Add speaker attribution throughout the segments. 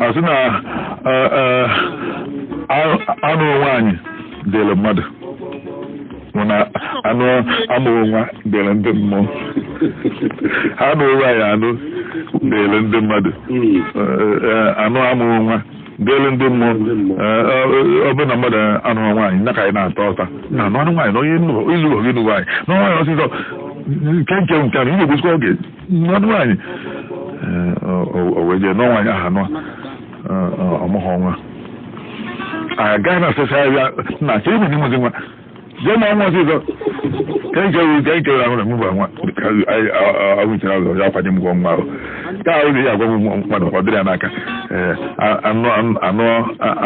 Speaker 1: asị na anụ nwaanyị dịrị mmadụ mana anụ amụrụ nwa dịrị ndị mmụọ anụ nwaanyị anụ dịrị ndị mmadụ anụ amụrụ nwa dịrị ndị mmụọ ọ bụ na mmadụ anụ nwaanyị nna ka anyị na-atọ ọta na anụ nwaanyị na onye ilu oge nụ nwaanyị na nwaanyị ọsịsọ nke anụ ihe gbosikwa oge anụ nwaanyị o wee jee nọ nwaanyị aha nọ ọmụghọ nwa agaghị na asịsarịa na ka ịbụ n'ime nwa jee na ọnwa ọsịsọ ka nkere ahụ na mụba nwa ahụchara ụzọ ya akwanye mgwọ nwa ahụ ka ahụ na ya agwa mmadụ ọ dịrị ya n'aka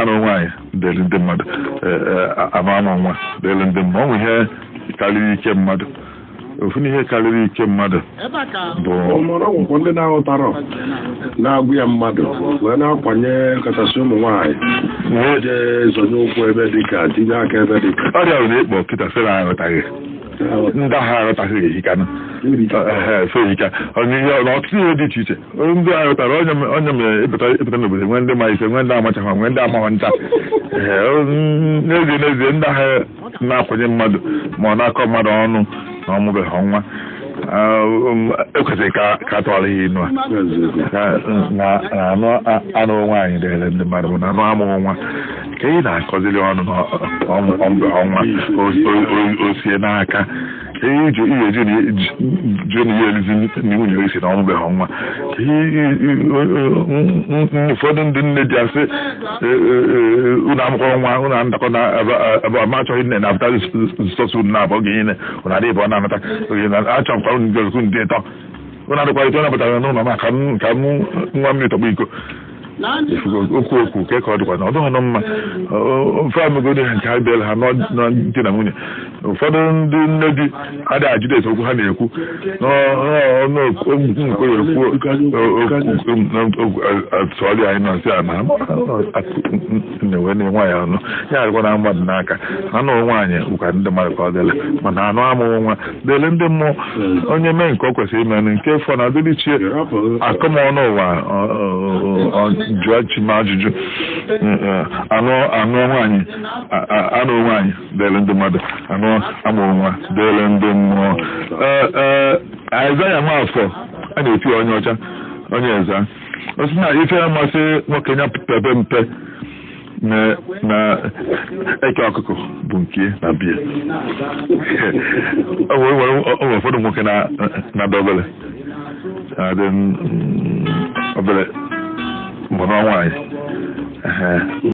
Speaker 1: anụ nwaanyị dịrị ndị mmadụ anụ amụ nwa dịrị ndị mmadụ ọ nwe ihe karịrị ike mmadụ ofu n'ihe karịrị ike mmadụ bụ
Speaker 2: ọgwụkwọ ndị na-aghọtara na-agụ ya mmadụ wee na-akwanye kachasị ụmụ nwaanyị jee zonye ụkwụ ebe dịka tinye aka ebe dịka
Speaker 1: ọrịa ahụ na-ekpo kịta sịrị aghọtaghị ndị ahụ aghọtaghị ehikanụ ehika ọtụtụ ihe dị iche iche ndị aghọtara onye mere ịpụta n'obodo nwee ndị ma ise nwee ndị amachaghị nwee ndị amaghị ncha n'ezie ndị ahụ na-akwanye mmadụ ma ọ na-akọ mmadụ ọnụ na ọmụbeghị nwa ekwesịrị ka atụgharị ihe inu na anụ nwaanyị dịrị ndị mmadụ bụ na anụ amụghị nwa ka ị na-akọziri ọnụ na ọmụbeghị nwa osie n'aka ihe jụ na ihe erizi n'iwu nyere isi na ọmụbeghị nwa ụfọdụ ndị nne ji asị unu amụkọ nwa unu ndakọ na ebe ma achọghị nne na apụta sọsụ na abụọ gị ine ụna adị ebe ọ na-anata achọ m ka unu gozi ndị ịtọ ụna adịkwarịta onye pụtara n'ụlọ ma ka nwa mmiri tọgbu iko okwu ka ọ dịkwa na ọ dịghị mma ofe amegodi ha nke ha bịara ha di na nwunye ụfọdụ ndị nne di adịghị ajide esemokwu ha na-ekwu tụọrị anyị nọzi a na-ewe na nwaanyị anụ ya adịkwa na mmadụ n'aka anụ nwaanyị bụkwa ndị mmadụ ka ọ dịla mana anụ amụghị nwa dịle ndị mmụọ onye mee nke ọ kwesịrị ime nke fọ na adịrị chie akọmọnụ ụwa jụọ chi m ajụjụ anụ nwaanyị dịrị ndị mmadụ anụ amụrụ nwa dịrị ndị mmụọ Aịzaya Nwafọ a na-eti onye ọcha onye eza o si na ife amasị nwoke ya pepe mpe na eke ọkụkọ bụ nke na bie o nwere ụfọdụ nwoke na-ada obere obere mbụ na nwaanyị